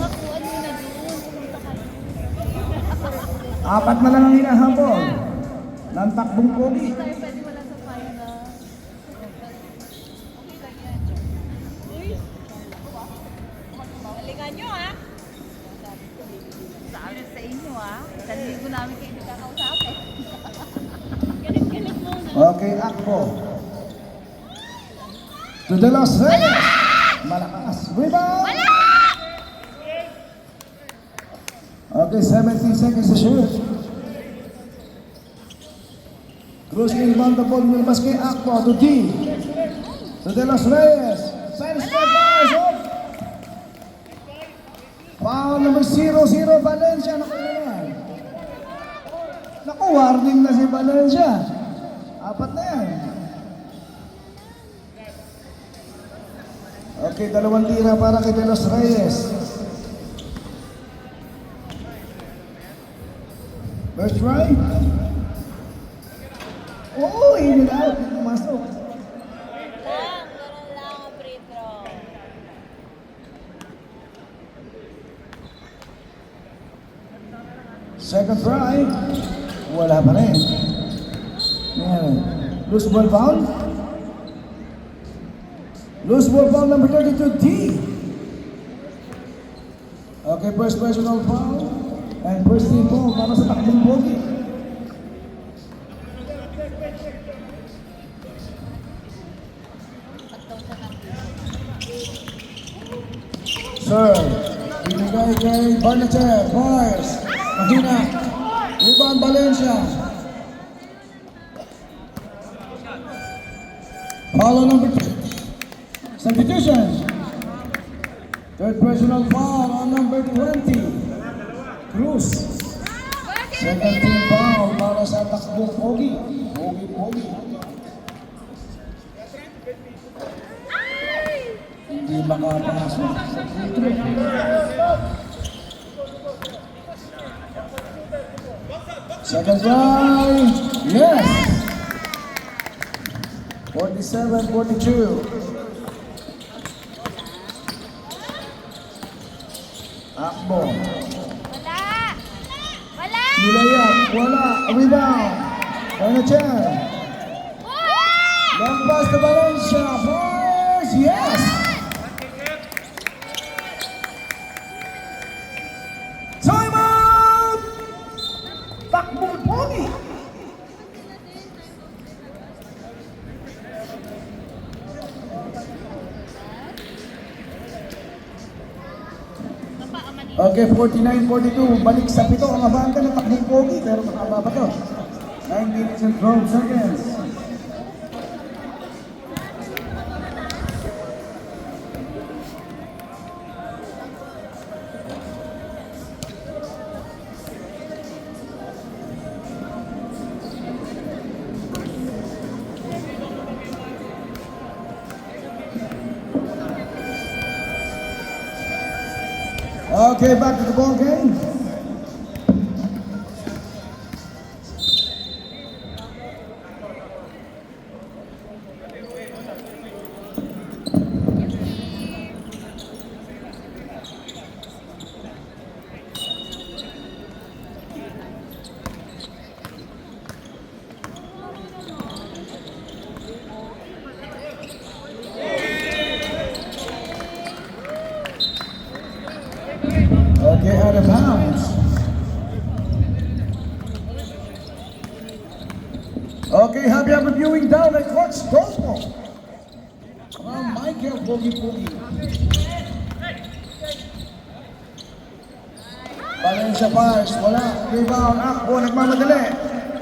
Nakakuha nyo na doon. Pumunta kayo. Apat na lang ang hinahabol ng takbong pogi. Tayo pwede wala sa final. Okay lang yan. Uy! Galingan nyo ha! Sabi sa inyo ha. Isang linggo namin kayo nakakausapin. Galit-galit muna. Okay, Akbo. To the Los Reyes. Malakas. Rebound. Okay, 17 seconds to shoot. Cruz inbound the ball. Nilabas kay Akbo to D. To the Los Reyes. Side step pass. Off. Foul number 0-0 Valencia. Naku naman. Naku, warning na si Valencia. Apat na yan. Okay, dalawang tira para kay De Los Reyes. First try. Oo, in and out. Pumasok. Ganun lang ang free throw. Second try. Wala pa rin. Ayan. Loose ball foul. Loose ball foul number 32, D. Okay, first personal foul. And first team foul para sa takbong pogi. Sir, binigay kay Barnacher. Boys, mahina. Rebound Valencia. Foul number 2. Substitution. Third personal foul on number 20. Cruz. Second team foul para sa takbong pogi. Pogi. Hindi makapasok sa free throw. Second try. Yes. 47-42. Akbo. Wala! Nilayap. Wala. Rebound. Barnacher. Long pass to Valencia. Boys. Yes. Time out. Takbong pogi. Okay, 49-42. Balik sa pito ang abante ng takbong pogi. Pero makaba pa to. 9 minutes and 12 seconds. Okay, back to the ball game. Okay, out of bounds. Okay, happy viewing down at Coach Gospel. Michael Pogi. Valencia pass, wala. Rebound, Akbo, nagmamadali.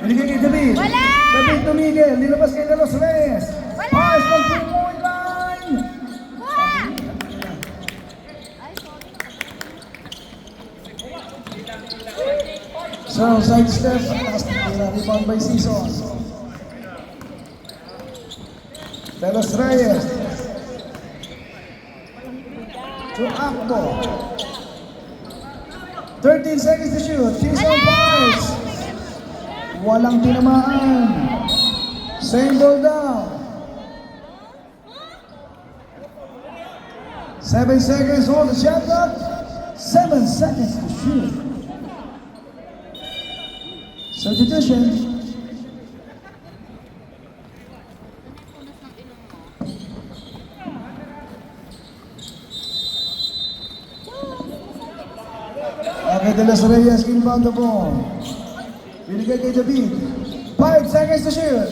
Binigay kay David. Wala! David tumigil, nilabas kay De Los Reyes. Pass from 3-point line. So, side step, rebound by Season. De Los Reyes. To Akbo. 13 seconds to shoot. Season pass. Walang tinamaan. Same ball down. 7 seconds, hold the shot clock. 7 seconds to shoot. Substitution. Okay, De Los Reyes, inbound the ball. Binigay kay David. 5 seconds to shoot.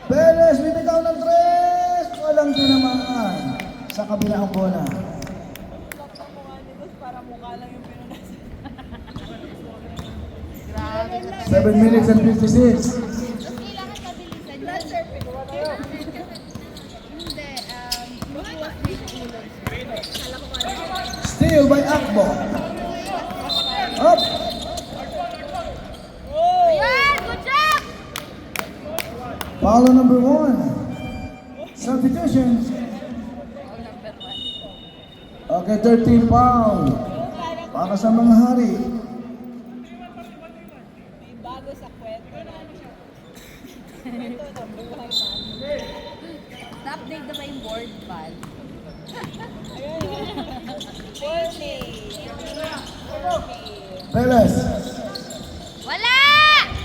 Perez, bibitaw ng 3. Walang tinamaan. Sa kabila ang bola. Grabe ka. 7 minutes and 56. Tapos kailangan mabilisan yun. Hindi, iwas na yung ulog. Kala ko ano. Steal by Akbo. Up. Ayan! Good job! Foul on number 1. Substitution. Okay, 13 foul. Para sa mga hari. Bago sa kwento natin. Na-update na ba yung board pad? Perez. Wala!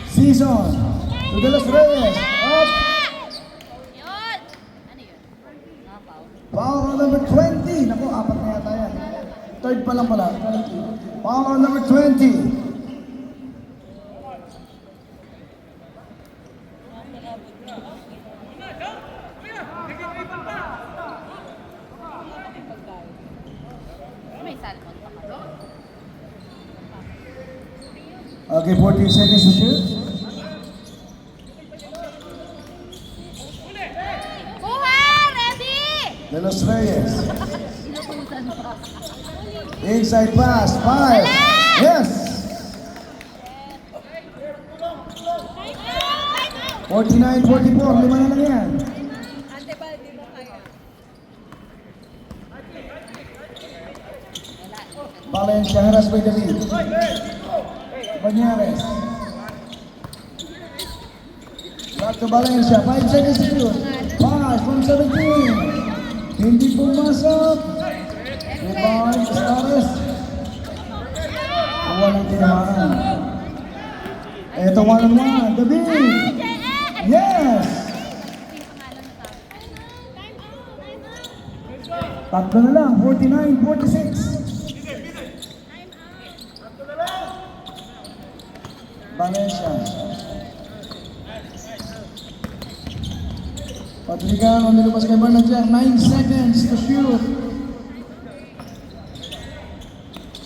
Season. To De Los Reyes. Up. Yun! Ano yun? Napaw. Foul on number 20. Naku, 4 na yata yan. Third pa lang pala. 20. Foul on number 20. May salmon pa ka. Okay, 14 seconds to shoot. Kuha! Ready! De Los Reyes. Inutusan pa. Inside pass. 5. Yes. 49-44. 5 na lang yan. Ante Baldi mo kaya. Valencia harás by David. Banyares. Back to Valencia. 5 seconds to shoot. Pass from 17. Hindi pumasok. Rebound. Stares. Walang tinamaan. Ito 1-on-1. David. Yes. Tatlo na lang. 49-46. Valencia. Patricano, nilupas kay Bernadette. 9 seconds to shoot.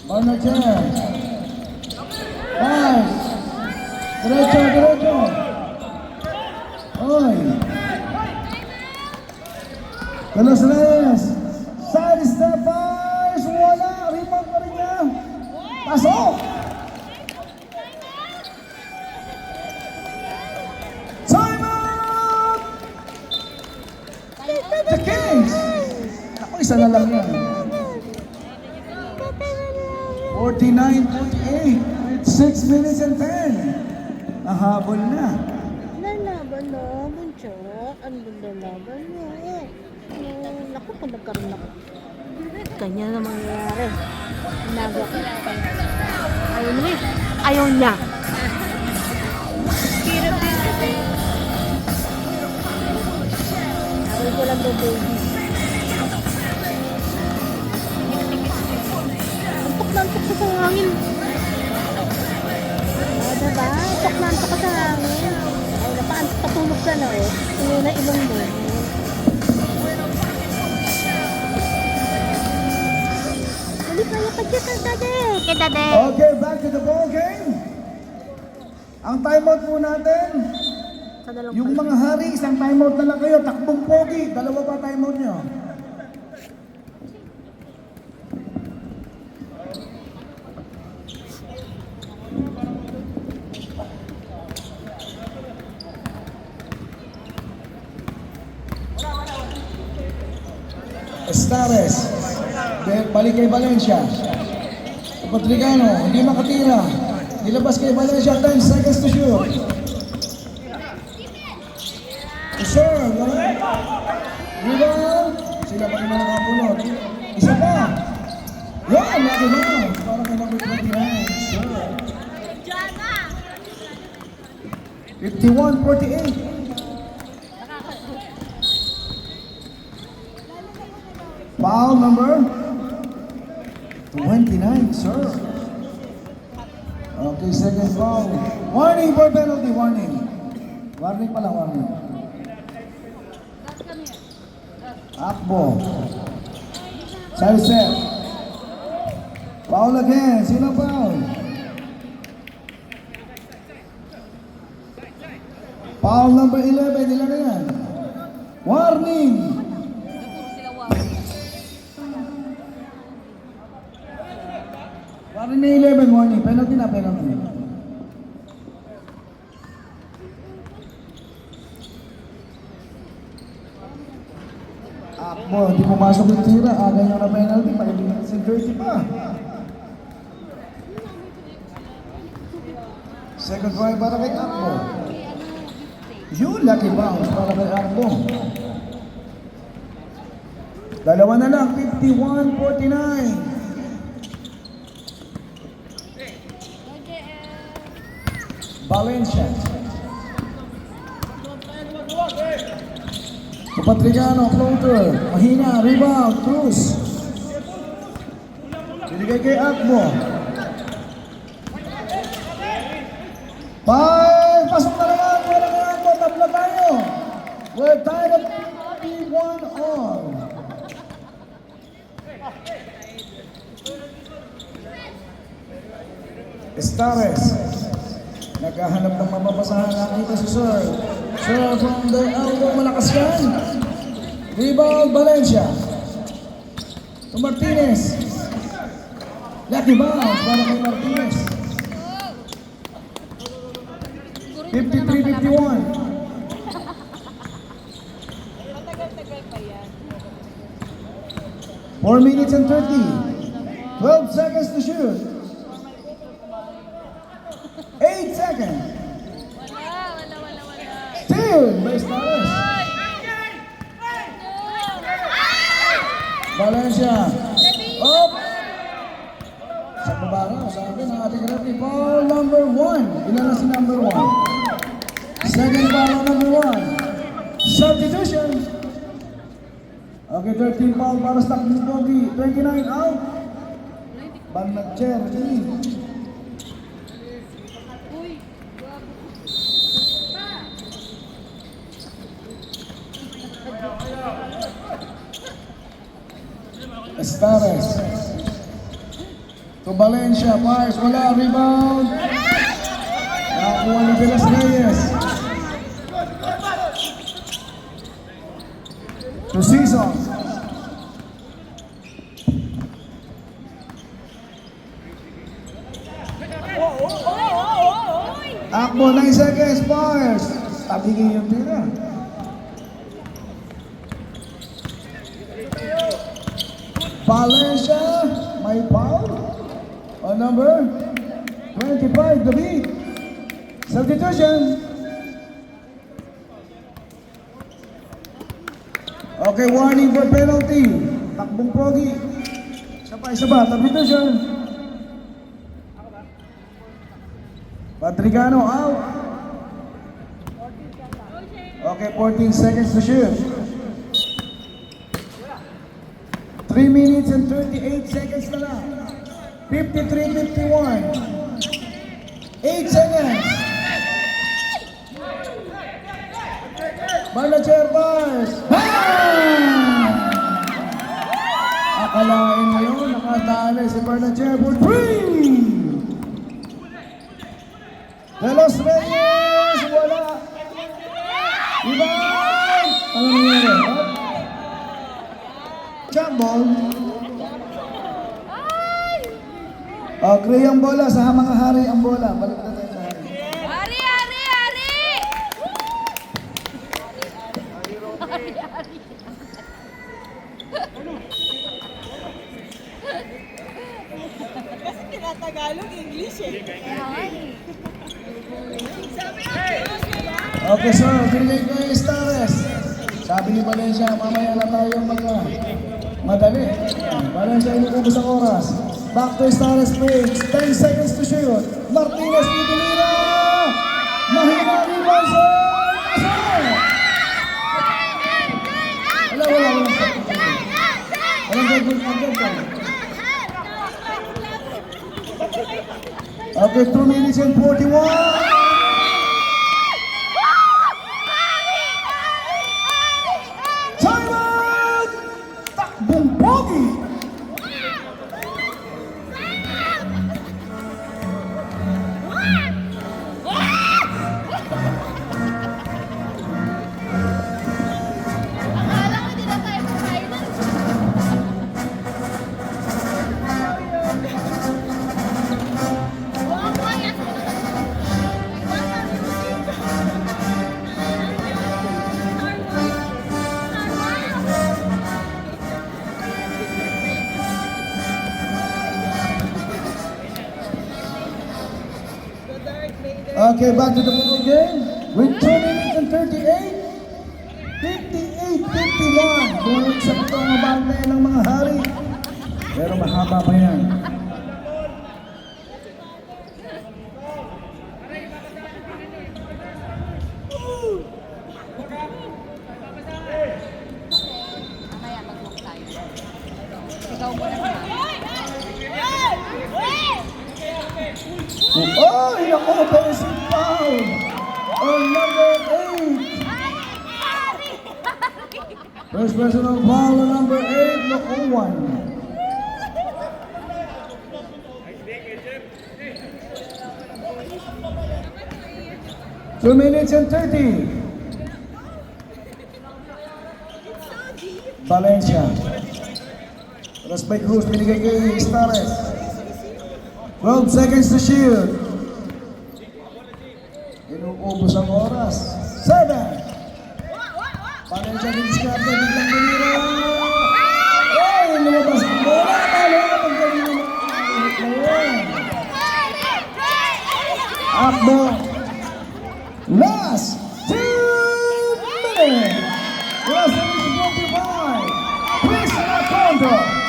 Bernadette. 5. Diretso, diretso. Oy. De Los Reyes. Side step five. Wala. Rebound pa rin niya. Pasok. Time out! The Kings! Ako, isa na lang yan. 49-48. 6 minutes and 10. Nahabol na. Lalaban naman siya. Ano ba lalaban niya? Naku, kung nagkaroon ako. Kanya na mangyayari. Nago. Ayaw niya. Ayaw niya. Hirap din kasi. Ayaw ko lang daw baby. Antok na antok ka sa hangin. Diba? Antok na antok ka sa hangin. Ay, napaantok patulog ka na eh. Tuloy na ilong mo. Dali kaya ka dyan, dade. Okay, dade. Okay, back to the ball game. Ang timeout po natin, Sa dalawang yung mga hari, isang timeout na lang kayo. Takbong pogi, dalawa pa timeout nyo. Estares, balik kay Valencia. Patricano, hindi makatira. Nilabas kay Valencia, 10 seconds to shoot. Serve, right? Rebound. Sila pa rin mga nakapunod. Isa pa. Yes! lucky bounce. Para kay number 29, sir. 51-48. Foul number 29, sir. Okay, second foul. Warning for penalty, warning. Warning pala, warning. Akbo. Side set. Foul again. Sino foul? Foul number 11. Ilan na yan? Warning. Warning na 11. Warning. Penalty na, penalty. Akbo, hindi pumasok yung tira. Aga nyo na penalty. Pag-ibigay sa 30 pa. Second try para kay Akbo. Yun, lucky bounce para kay Akbo. Dalawa na lang, 51-49. Valencia. Patricano, floater. Mahina, rebound, Cruz. Binigay kay Akbo. Pasok na naman. Wala kay Akbo. Tabla tayo. We're tied at 51 all. Estares. Naghahanap ng mapapasahan. Nakita si Sir. Sir from the elbow. Malakas yan. Rebound Valencia. To Martinez. Lucky bounce para kay Martinez. 53-51. Matagal-tagal pa yan. 4 minutes and 30. 12 seconds to shoot. 8 seconds. Wala. Still by Estares. Valencia. Up. Sa baba na, sabi ng ating referee, foul number 1. Ilan na si number 1? Second foul number 1. Substitution. Okay, 13 foul para sa Takbong Pogi. 29 out. Banat chair, Estares. To Valencia, Mars, wala, rebound. Nakakuha ni Velas Reyes. To Season. Akbo, 9 seconds, Mars. Tabigin yung tira. Valencia, may foul. On number 25, David. Substitution. Okay, warning for penalty. Takbong Pogi. Isa pa, substitution. Patricano out. Okay, 14 seconds to shoot. 3 minutes and 38 seconds na lang. 53-51. 8 seconds. Barnacher Bars. Akalain mo yun, nakatali si Barnacher for 3. De Los Reyes, wala. Rebound. Ano nangyari? Jump ball. Gray ang bola, sa mga hari ang bola. Balik na tayo sa hari. Kasi tinatagalog English eh. Okay sir, binigay ko yung Estares. Sabi ni Valencia, mamaya na tayo madali. Valencia, inubos ang oras. Back to Stars Briggs. 10 seconds to shoot. Martinez Nicolina. Mahina rebound sa Asal. Wala. Walang gagawin. Okay, 2 minutes and 41. Simon! Takbong pogi! Akala ko hindi na tayo mag-final. Wow, quiet. Okay, back to the ball game. With 2 minutes and 38. 58-51. Bumalik sa patong mabante ng mga hari. Pero mahaba pa yan. Mamaya mag-walk tayo. Ikaw mo na naman. Oh, yung offensive foul on number 8. First personal foul on number 8, Lokowan. Two minutes and 30. Valencia. Terus by Cruz, binigay kay Stares. 12 seconds to shoot. Inuubos ang oras. 7. Valencia didiskarte, biglang binira. Ay, lumabas ang bola. Talo, paggaling naman. Akbo. Last 2 minutes. Last minute 25. Chris Lacondo.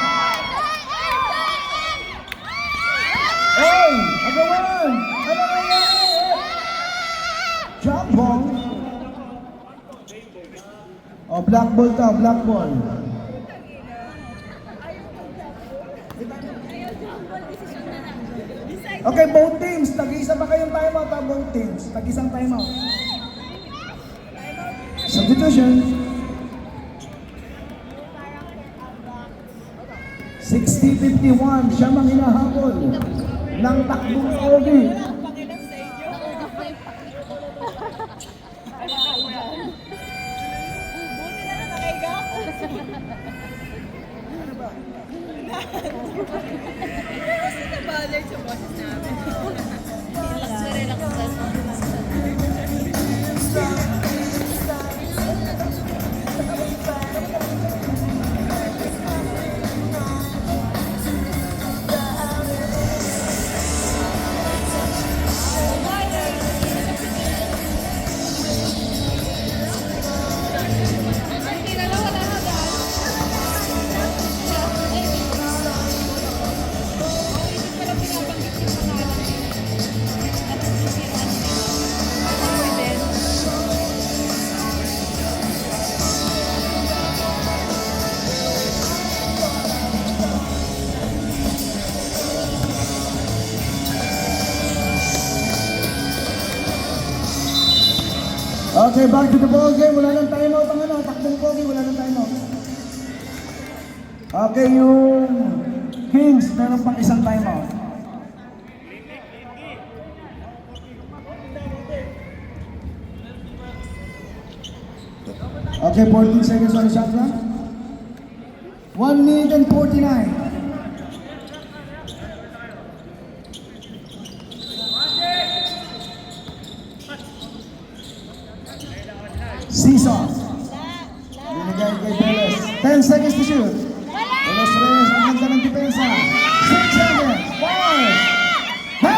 Hey, agawan! Ano nangyari? Jump ball. Oh, black ball to, black ball. Okay, both teams. Tag-isa pa kayong timeout, ha? Both teams. Tag-isang timeout. Substitution. 60-51. Siya mang hinahabol ng takbong Ogi. Pakilam sa inyo. Buti na lang nakaiga ako. Kasi nabalay sa boses namin. Relax na relax na. Okay, back to the ball game. Wala nang timeout ang ano. Takbong Ogi, wala nang timeout. Okay, yung Kings, meron pang isang timeout. Okay, 14 seconds on the shot clock. 1 minute and 49. Season. Binigay kay Perez. 10 seconds to shoot. Perez Reyes, ang ganda ng depensa. 6 seconds. 5. Ha!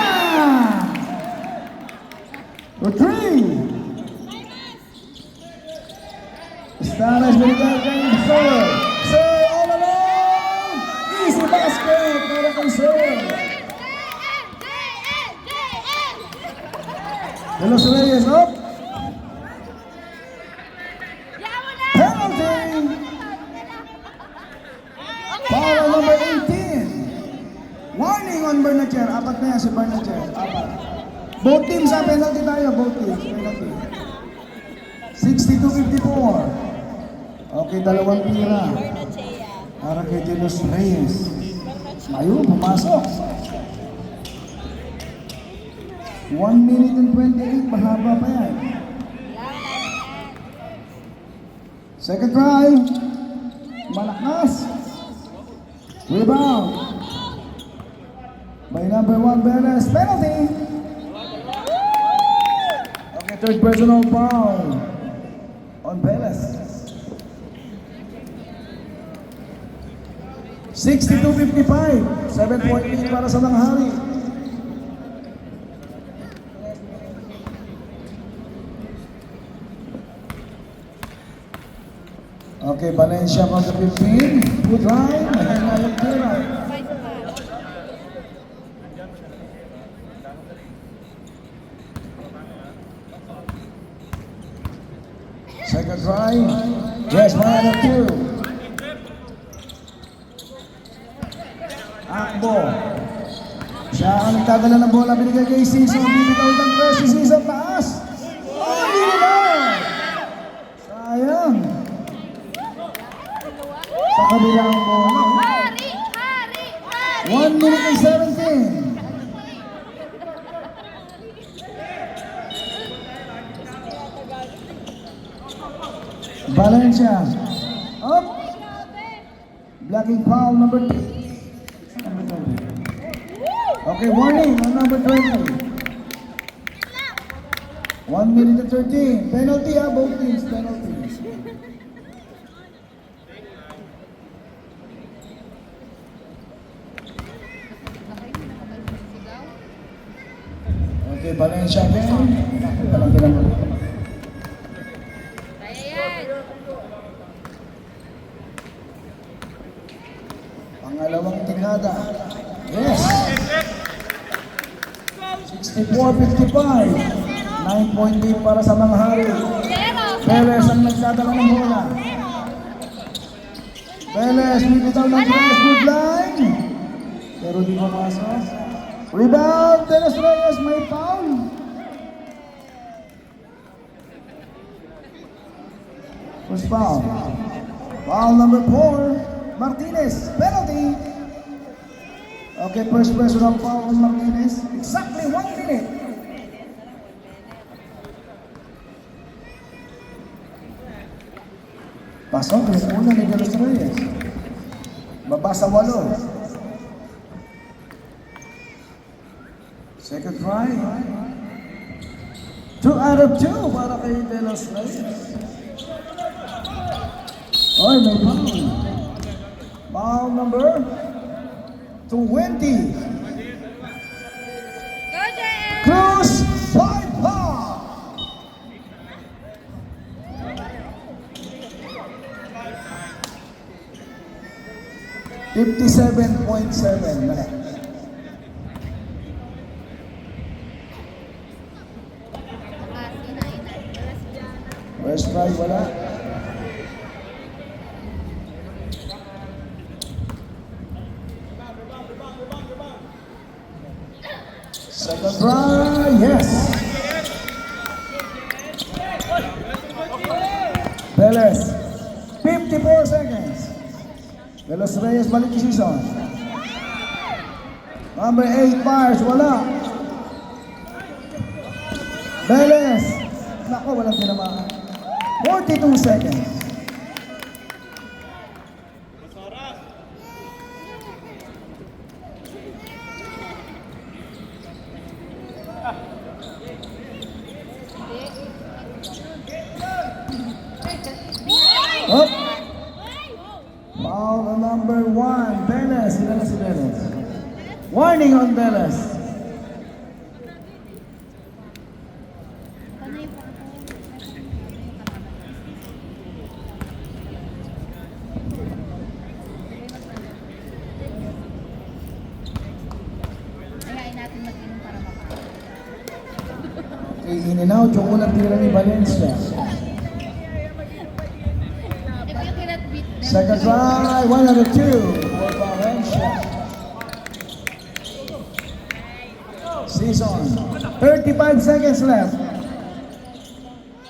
To 3. Stares binigay kay Sir. Sir all alone. Easy basket para kay Sir. De Los Reyes up. Penalty. Foul number 18. Warning on Bernacher. Apat na yan si Bernacher. Apat. Both teams sa penalty tayo. Both teams. Penalty. 62-54. Okay, dalawang tira. Para kay De Los Reyes. Ayun, pumasok. 1 minute and 28. Mahaba pa yan. Second try. Malakas. Rebound. By number 1, Beres. Penalty. Okay, third personal foul on Beres. 62-55. 7-point lead para sa Nanghari. Okay, Valencia from the 15. Good line. Mahina yung tira. Second try. Yes, man of 2. Akbo. Siya ang nagdadala ng bola. Binigay kay Season. Bibitaw ng 3. Si Season taas. Oh, hindi na. Sayang. Sa kabilang bola. Hari! 1 minute and 17. Valencia. Up. Blocking foul number 2. Okay, warning on number 20. 1 minute and 13. Penalty both teams. Penalties. Okay, Valencia again. Penalty number 2. Pangalawang dekada. Yes. 64-55. 9-point lead para sa Nanghari. Perez ang nagdadala ng bola. Perez, bibitaw ng press. Good line. Pero di pumasok. Rebound. De Los Reyes, may foul. First foul. Foul number 4. Martinez. Penalty. Okay, first personal foul on Martinez. Exactly 1 minute. Pasok, yung una ni De Los Reyes. Baba sa 8. Second try. 2 out of 2 para kay De Los Reyes. Oy, may foul. Foul number 20. Cruz, 5 foul. $57.7 minutes. First try, wala. Second try, yes. Perez, 54 seconds. De Los Reyes balik yung season. Number 8 fires, wala. Perez, nako, walang tinamaan. 42 seconds. Up. Foul on number 1. Beles. Ilan na si Beles? Warning on Beles. Ayain natin mag-inom para makain. Okay, in and out yung unang tira ni Valencia. If you cannot beat them, Second try, 1 out of 2 for Valencia. Season, 35 seconds left.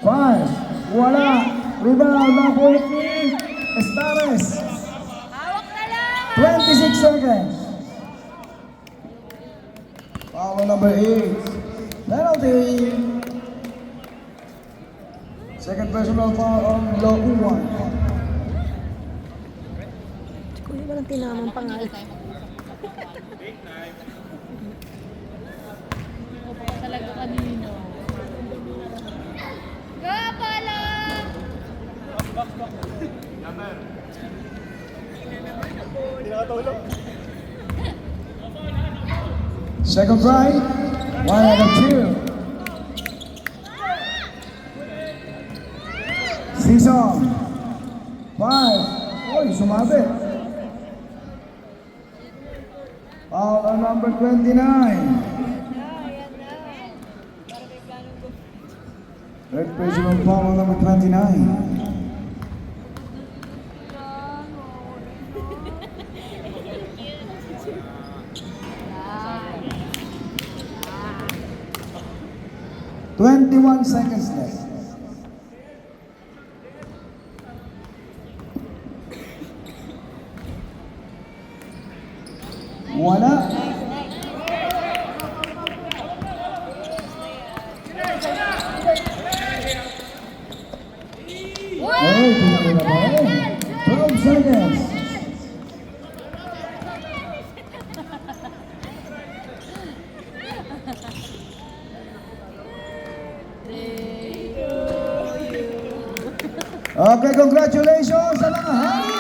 5, wala. Rebound, napulit ni Estares. hawak na lang! 26 seconds. Foul number 8. Penalty. Second personal foul on Louan. Kuya, walang tinamang pangalan. Ako pa talaga kanino. Go, Polo! Second try, 1 out of 2. Season, 5. Oy, sumabi. Foul on number 29. Third personal foul on number 29. Yan. 21 seconds left. Wala. Ay, tuloy na ba? 12 seconds. Okay, congratulations sa mga hari!